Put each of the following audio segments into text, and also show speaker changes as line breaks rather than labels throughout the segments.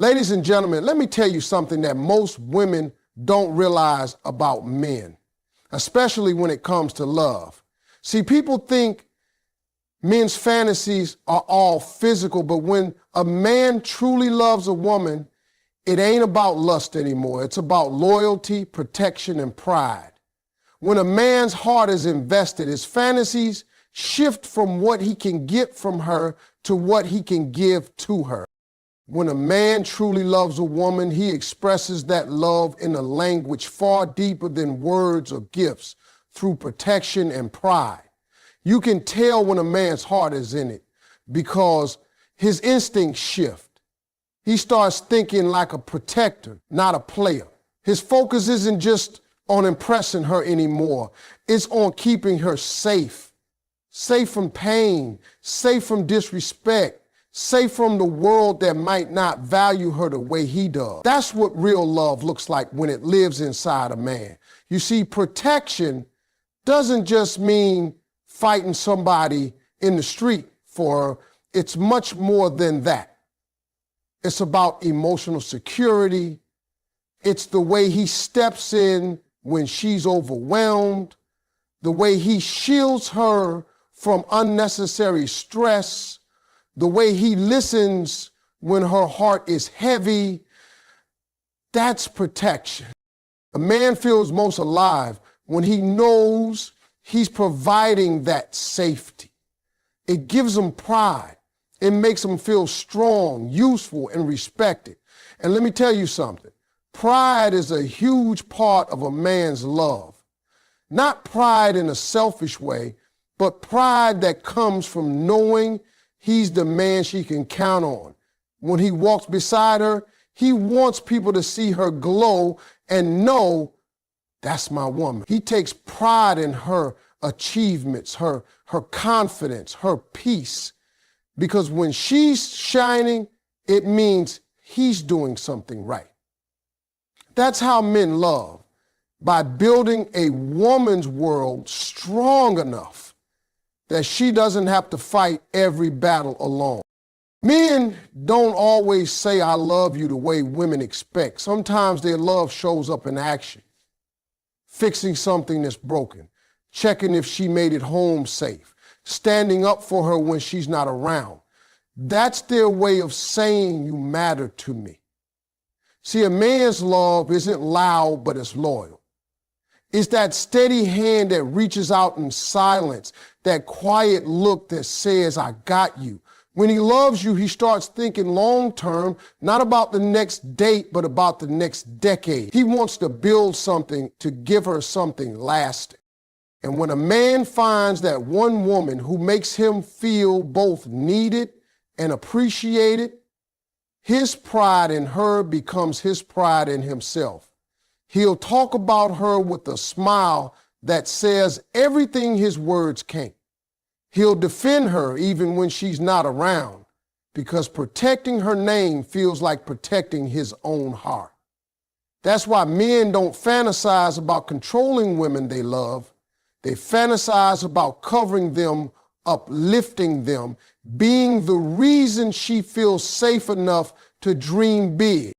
Ladies and gentlemen, let me tell you something that most women don't realize about men, especially when it comes to love. See, people think men's fantasies are all physical, but when a man truly loves a woman, it ain't about lust anymore. It's about loyalty, protection, and pride. When a man's heart is invested, his fantasies shift from what he can get from her to what he can give to her. When a man truly loves a woman, he expresses that love in a language far deeper than words or gifts, through protection and pride. You can tell when a man's heart is in it because his instincts shift. He starts thinking like a protector, not a player. His focus isn't just on impressing her anymore. It's on keeping her safe from pain, safe from disrespect, safe from the world that might not value her the way he does. That's what real love looks like when it lives inside a man. You see, protection doesn't just mean fighting somebody in the street for her. It's much more than that. It's about emotional security. It's the way he steps in when she's overwhelmed, the way he shields her from unnecessary stress, the way he listens when her heart is heavy. That's protection. A man feels most alive when he knows he's providing that safety. It gives him pride. It makes him feel strong, useful, and respected. And let me tell you something. Pride is a huge part of a man's love. Not pride in a selfish way, but pride that comes from knowing he's the man she can count on. When he walks beside her, he wants people to see her glow and know, that's my woman. He takes pride in her achievements, her confidence, her peace. Because when she's shining, it means he's doing something right. That's how men love, by building a woman's world strong enough that she doesn't have to fight every battle alone. Men don't always say, I love you the way women expect. Sometimes their love shows up in action. Fixing something that's broken, checking if she made it home safe, standing up for her when she's not around. That's their way of saying you matter to me. See, a man's love isn't loud, but it's loyal. It's that steady hand that reaches out in silence, that quiet look that says, I got you. When he loves you, he starts thinking long term, not about the next date, but about the next decade. He wants to build something to give her something lasting. And when a man finds that one woman who makes him feel both needed and appreciated, his pride in her becomes his pride in himself. He'll talk about her with a smile that says everything his words can't. He'll defend her even when she's not around, because protecting her name feels like protecting his own heart. That's why men don't fantasize about controlling women they love. They fantasize about covering them, uplifting them, being the reason she feels safe enough to dream big.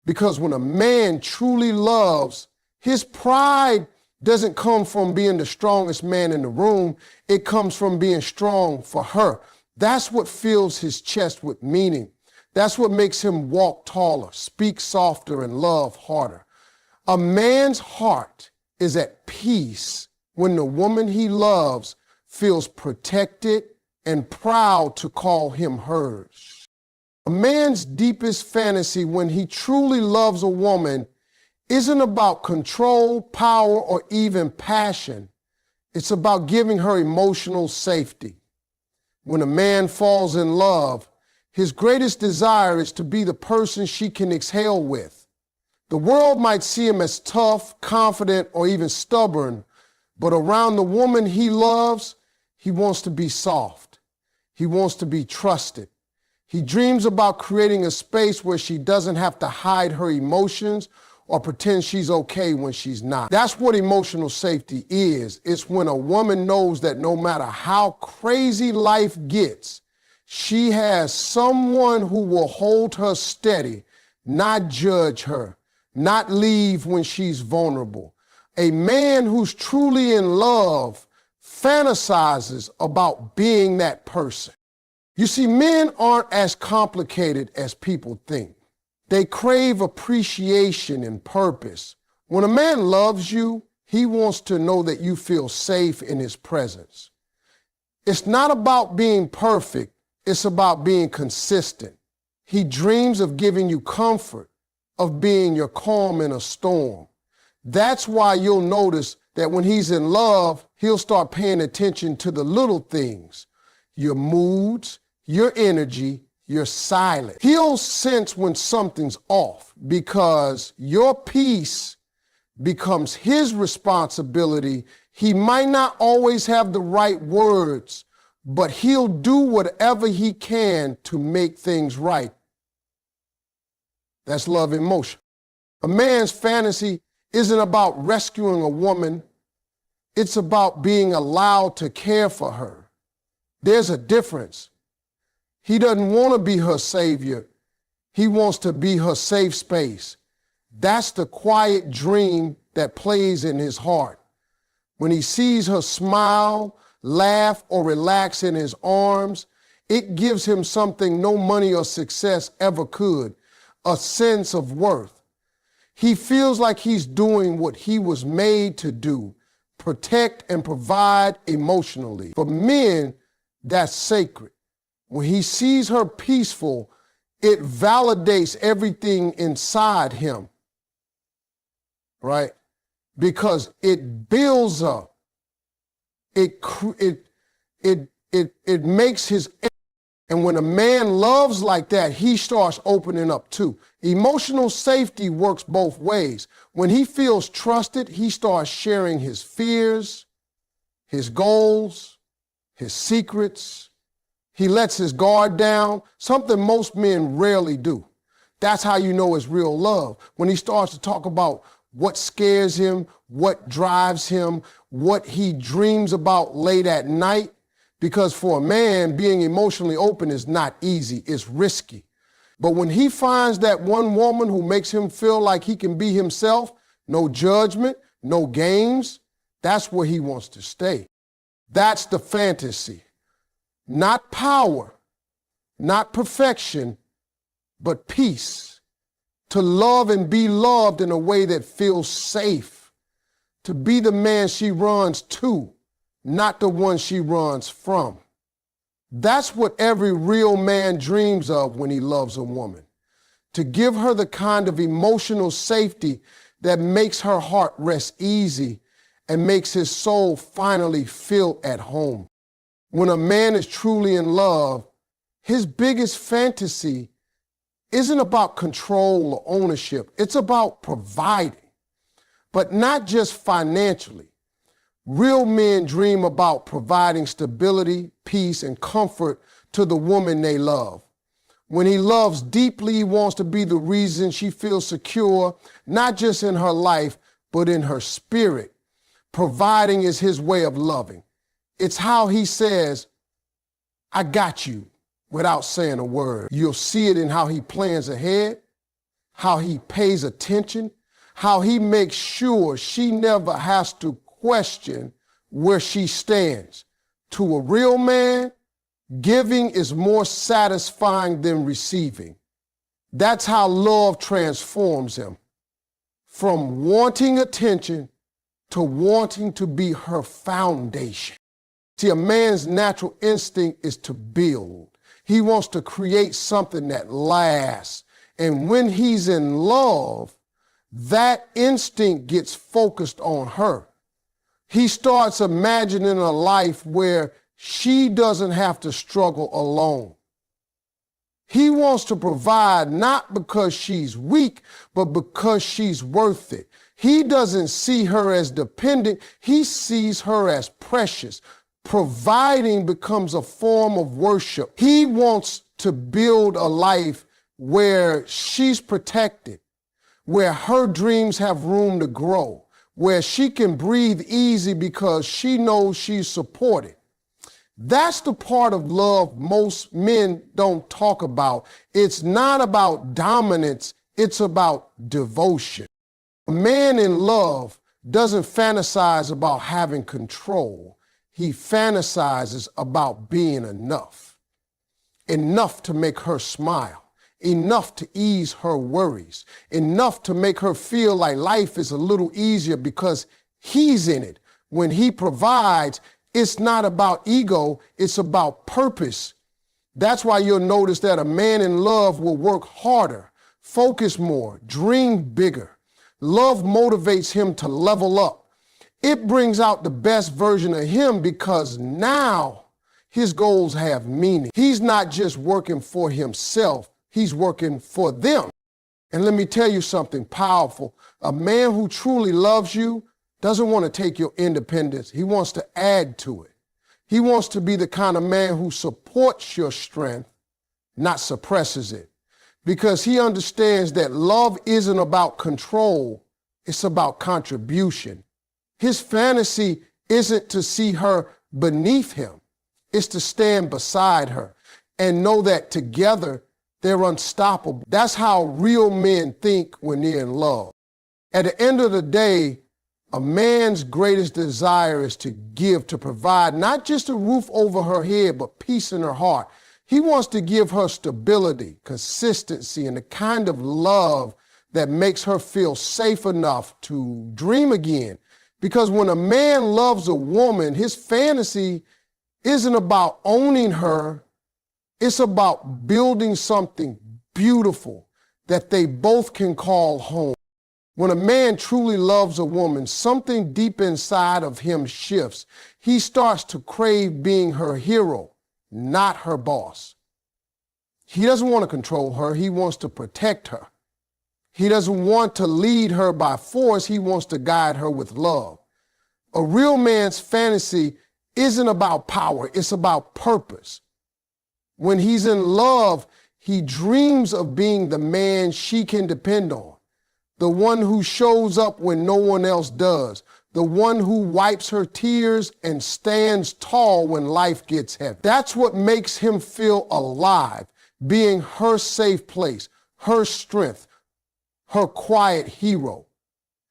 Because when a man truly loves, his pride doesn't come from being the strongest man in the room. It comes from being strong for her. That's what fills his chest with meaning. That's what makes him walk taller, speak softer, and love harder. A man's heart is at peace when the woman he loves feels protected and proud to call him hers. A man's deepest fantasy when he truly loves a woman isn't about control, power, or even passion. It's about giving her emotional safety. When a man falls in love, his greatest desire is to be the person she can exhale with. The world might see him as tough, confident, or even stubborn, but around the woman he loves, he wants to be soft. He wants to be trusted. He dreams about creating a space where she doesn't have to hide her emotions or pretend she's okay when she's not. That's what emotional safety is. It's when a woman knows that no matter how crazy life gets, she has someone who will hold her steady not judge her, not leave when she's vulnerable. A man who's truly in love fantasizes about being that person. You see, men aren't as complicated as people think. They crave appreciation and purpose. When a man loves you, he wants to know that you feel safe in his presence. It's not about being perfect, it's about being consistent. He dreams of giving you comfort, of being your calm in a storm. That's why you'll notice that when he's in love, he'll start paying attention to the little things, your moods, your energy, your silence. He'll sense when something's off because your peace becomes his responsibility. He might not always have the right words, but he'll do whatever he can to make things right. That's love in motion. A man's fantasy isn't about rescuing a woman. It's about being allowed to care for her. There's a difference. He doesn't want to be her savior. He wants to be her safe space. That's the quiet dream that plays in his heart. When he sees her smile, laugh, or relax in his arms, it gives him something no money or success ever could, a sense of worth. He feels like he's doing what he was made to do, protect and provide emotionally. For men, that's sacred. When he sees her peaceful, it validates everything inside him, right? Because it builds up. It makes his, and when a man loves like that, he starts opening up too. Emotional safety works both ways. When he feels trusted, he starts sharing his fears, his goals, his secrets. He lets his guard down, something most men rarely do. That's how you know it's real love. When he starts to talk about what scares him, what drives him, what he dreams about late at night. Because for a man, being emotionally open is not easy, it's risky. But when he finds that one woman who makes him feel like he can be himself, no judgment, no games, that's where he wants to stay. That's the fantasy. Not power, not perfection, but peace. To love and be loved in a way that feels safe. To be the man she runs to, not the one she runs from. That's what every real man dreams of when he loves a woman. To give her the kind of emotional safety that makes her heart rest easy and makes his soul finally feel at home. When a man is truly in love, his biggest fantasy isn't about control or ownership. It's about providing, but not just financially. Real men dream about providing stability, peace, and comfort to the woman they love. When he loves deeply, he wants to be the reason she feels secure, not just in her life, but in her spirit. Providing is his way of loving. It's how he says, I got you, without saying a word. You'll see it in how he plans ahead, how he pays attention, how he makes sure she never has to question where she stands. To a real man, giving is more satisfying than receiving. That's how love transforms him. From wanting attention to wanting to be her foundation. See, a man's natural instinct is to build. He wants to create something that lasts. And when he's in love, that instinct gets focused on her. He starts imagining a life where she doesn't have to struggle alone. He wants to provide not because she's weak, but because she's worth it. He doesn't see her as dependent. He sees her as precious. Providing becomes a form of worship. He wants to build a life where she's protected, where her dreams have room to grow, where she can breathe easy because she knows she's supported. That's the part of love most men don't talk about. It's not about dominance, It's about devotion. A man in love doesn't fantasize about having control. He fantasizes about being enough. Enough to make her smile. Enough to ease her worries. Enough to make her feel like life is a little easier because he's in it. When he provides, it's not about ego, it's about purpose. That's why you'll notice that a man in love will work harder, focus more, dream bigger. Love motivates him to level up. It brings out the best version of him because now his goals have meaning. He's not just working for himself, he's working for them. And let me tell you something powerful. A man who truly loves you doesn't want to take your independence. He wants to add to it. He wants to be the kind of man who supports your strength, not suppresses it. Because he understands that love isn't about control, it's about contribution. His fantasy isn't to see her beneath him, it's to stand beside her and know that together they're unstoppable. That's how real men think when they're in love. At the end of the day, a man's greatest desire is to give, to provide not just a roof over her head, but peace in her heart. He wants to give her stability, consistency, and the kind of love that makes her feel safe enough to dream again. Because when a man loves a woman, his fantasy isn't about owning her. It's about building something beautiful that they both can call home. When a man truly loves a woman, something deep inside of him shifts. He starts to crave being her hero, not her boss. He doesn't want to control her. He wants to protect her. He doesn't want to lead her by force. He wants to guide her with love. A real man's fantasy isn't about power. It's about purpose. When he's in love, he dreams of being the man she can depend on. The one who shows up when no one else does. The one who wipes her tears and stands tall when life gets heavy. That's what makes him feel alive, being her safe place, her strength, her quiet hero.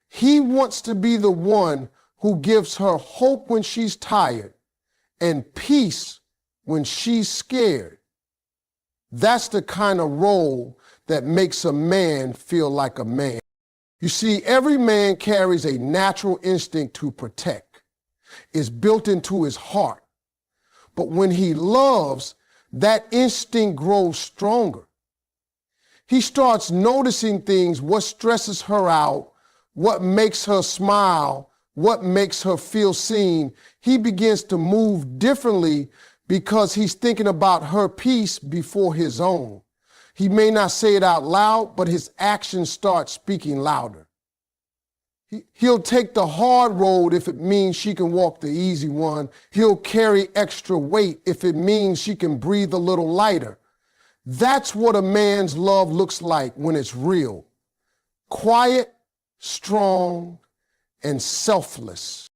He wants to be the one who gives her hope when she's tired and peace when she's scared. That's the kind of role that makes a man feel like a man. You see, every man carries a natural instinct to protect. It's built into his heart. But when he loves, that instinct grows stronger. He starts noticing things, what stresses her out, what makes her smile, what makes her feel seen. He begins to move differently because he's thinking about her peace before his own. He may not say it out loud, but his actions start speaking louder. He'll take the hard road if it means she can walk the easy one. He'll carry extra weight if it means she can breathe a little lighter. That's what a man's love looks like when it's real. Quiet, strong, and selfless.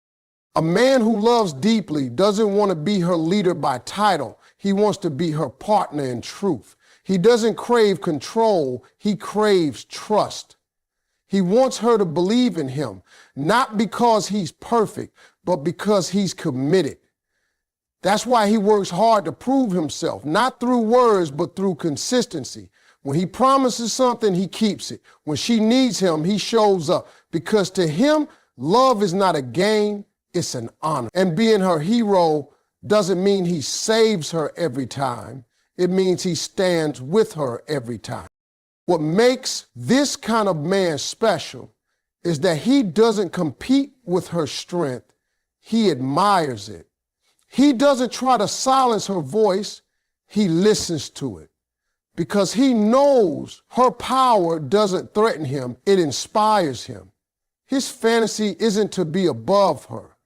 A man who loves deeply doesn't want to be her leader by title. He wants to be her partner in truth. He doesn't crave control, he craves trust. He wants her to believe in him, not because he's perfect, but because he's committed. That's why he works hard to prove himself, not through words, but through consistency. When he promises something, he keeps it. When she needs him, he shows up. Because to him, love is not a game, it's an honor. And being her hero doesn't mean he saves her every time. It means he stands with her every time. What makes this kind of man special is that he doesn't compete with her strength. He admires it. He doesn't try to silence her voice. He listens to it because he knows her power doesn't threaten him. It inspires him. His fantasy isn't to be above her.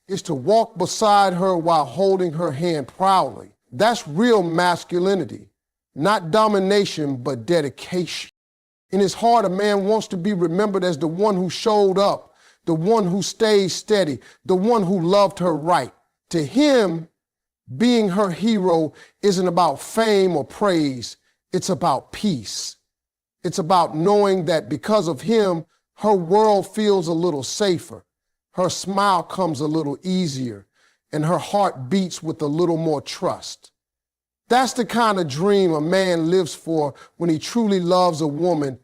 It's to walk beside her while holding her hand proudly. That's real masculinity, not domination, but dedication. In his heart, a man wants to be remembered as the one who showed up, the one who stayed steady, the one who loved her right. To him, being her hero isn't about fame or praise. It's about peace. It's about knowing that because of him, her world feels a little safer. Her smile comes a little easier, and her heart beats with a little more trust. That's the kind of dream a man lives for when he truly loves a woman.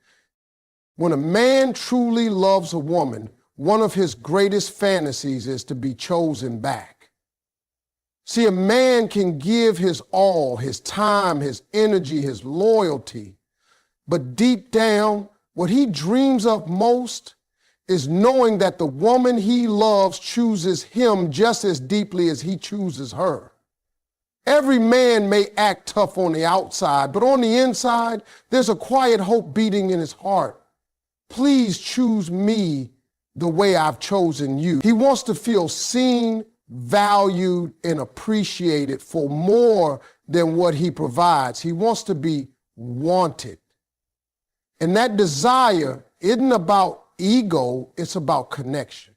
When a man truly loves a woman, one of his greatest fantasies is to be chosen back. See, a man can give his all, his time, his energy, his loyalty, but deep down, what he dreams of most is knowing that the woman he loves chooses him just as deeply as he chooses her. Every man may act tough on the outside, but on the inside, there's a quiet hope beating in his heart. Please choose me the way I've chosen you. He wants to feel seen, valued, and appreciated for more than what he provides. He wants to be wanted. And that desire isn't about ego, it's about connection.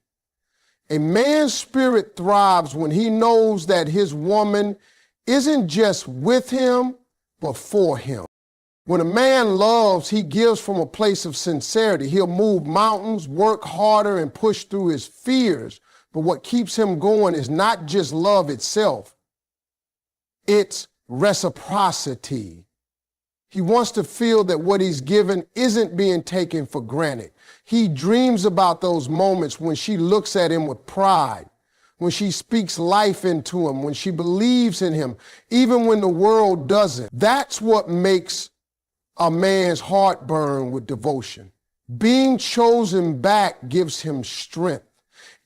A man's spirit thrives when he knows that his woman isn't just with him, but for him. When a man loves, he gives from a place of sincerity. He'll move mountains, work harder, and push through his fears. But what keeps him going is not just love itself, it's reciprocity. He wants to feel that what he's given isn't being taken for granted. He dreams about those moments when she looks at him with pride, when she speaks life into him, when she believes in him, even when the world doesn't. That's what makes a man's heart burn with devotion. Being chosen back gives him strength.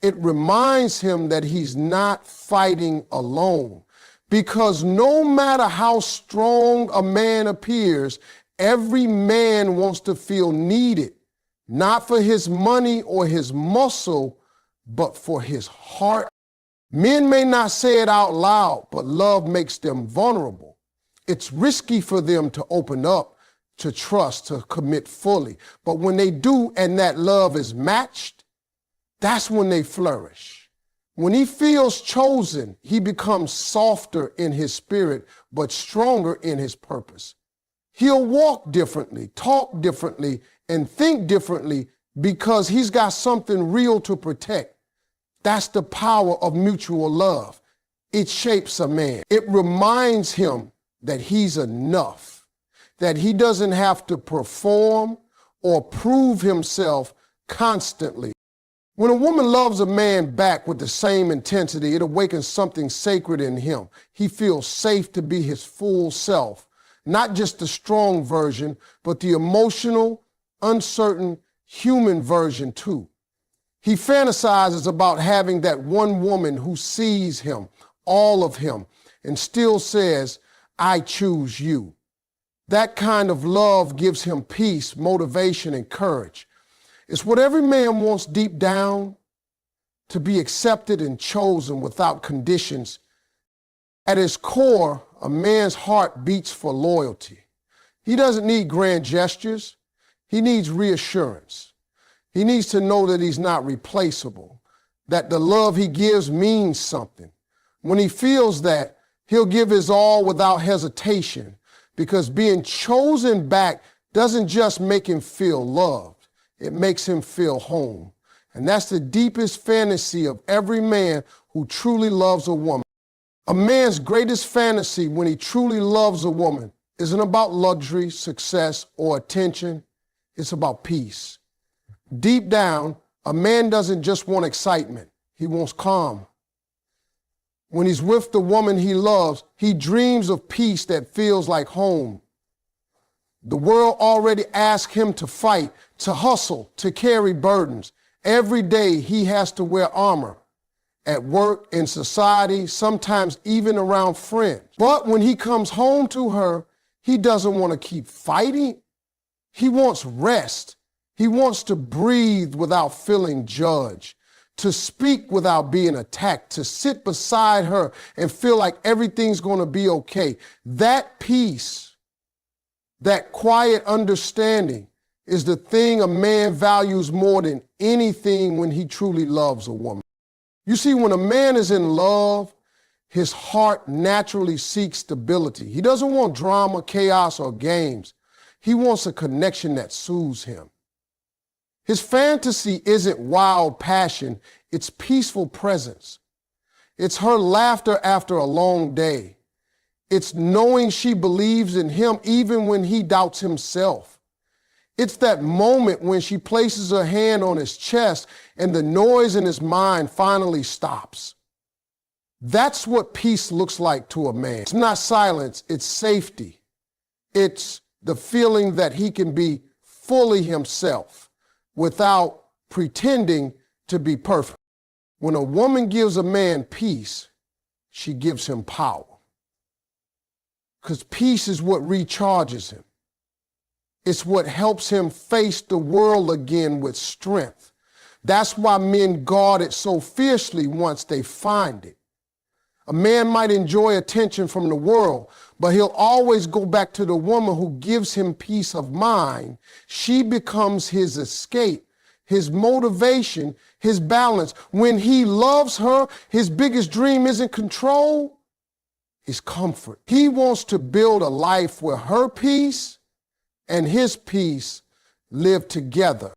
It reminds him that he's not fighting alone. Because no matter how strong a man appears, every man wants to feel needed, not for his money or his muscle, but for his heart. Men may not say it out loud, but love makes them vulnerable. It's risky for them to open up, to trust, to commit fully. But when they do and that love is matched, that's when they flourish. When he feels chosen, he becomes softer in his spirit, but stronger in his purpose. He'll walk differently, talk differently, and think differently because he's got something real to protect. That's the power of mutual love. It shapes a man. It reminds him that he's enough, that he doesn't have to perform or prove himself constantly. When a woman loves a man back with the same intensity, it awakens something sacred in him. He feels safe to be his full self, not just the strong version, but the emotional, uncertain, human version too. He fantasizes about having that one woman who sees him, all of him, and still says, I choose you. That kind of love gives him peace, motivation, and courage. It's what every man wants deep down, to be accepted and chosen without conditions. At his core, a man's heart beats for loyalty. He doesn't need grand gestures. He needs reassurance. He needs to know that he's not replaceable, that the love he gives means something. When he feels that, he'll give his all without hesitation, because being chosen back doesn't just make him feel loved. It makes him feel home. And that's the deepest fantasy of every man who truly loves a woman. A man's greatest fantasy when he truly loves a woman isn't about luxury, success, or attention. It's about peace. Deep down, a man doesn't just want excitement. He wants calm. When he's with the woman he loves, he dreams of peace that feels like home. The world already asks him to fight, to hustle, to carry burdens. Every day he has to wear armor at work, in society, sometimes even around friends. But when he comes home to her, he doesn't want to keep fighting. He wants rest. He wants to breathe without feeling judged, to speak without being attacked, to sit beside her and feel like everything's going to be okay. That peace, that quiet understanding is the thing a man values more than anything when he truly loves a woman. You see, when a man is in love, his heart naturally seeks stability. He doesn't want drama, chaos, or games. He wants a connection that soothes him. His fantasy isn't wild passion, it's peaceful presence. It's her laughter after a long day. It's knowing she believes in him even when he doubts himself. It's that moment when she places her hand on his chest and the noise in his mind finally stops. That's what peace looks like to a man. It's not silence, it's safety. It's the feeling that he can be fully himself without pretending to be perfect. When a woman gives a man peace, she gives him power. Because peace is what recharges him. It's what helps him face the world again with strength. That's why men guard it so fiercely once they find it. A man might enjoy attention from the world, but he'll always go back to the woman who gives him peace of mind. She becomes his escape, his motivation, his balance. When he loves her, his biggest dream isn't control, it's comfort. He wants to build a life where her peace and his peace live together.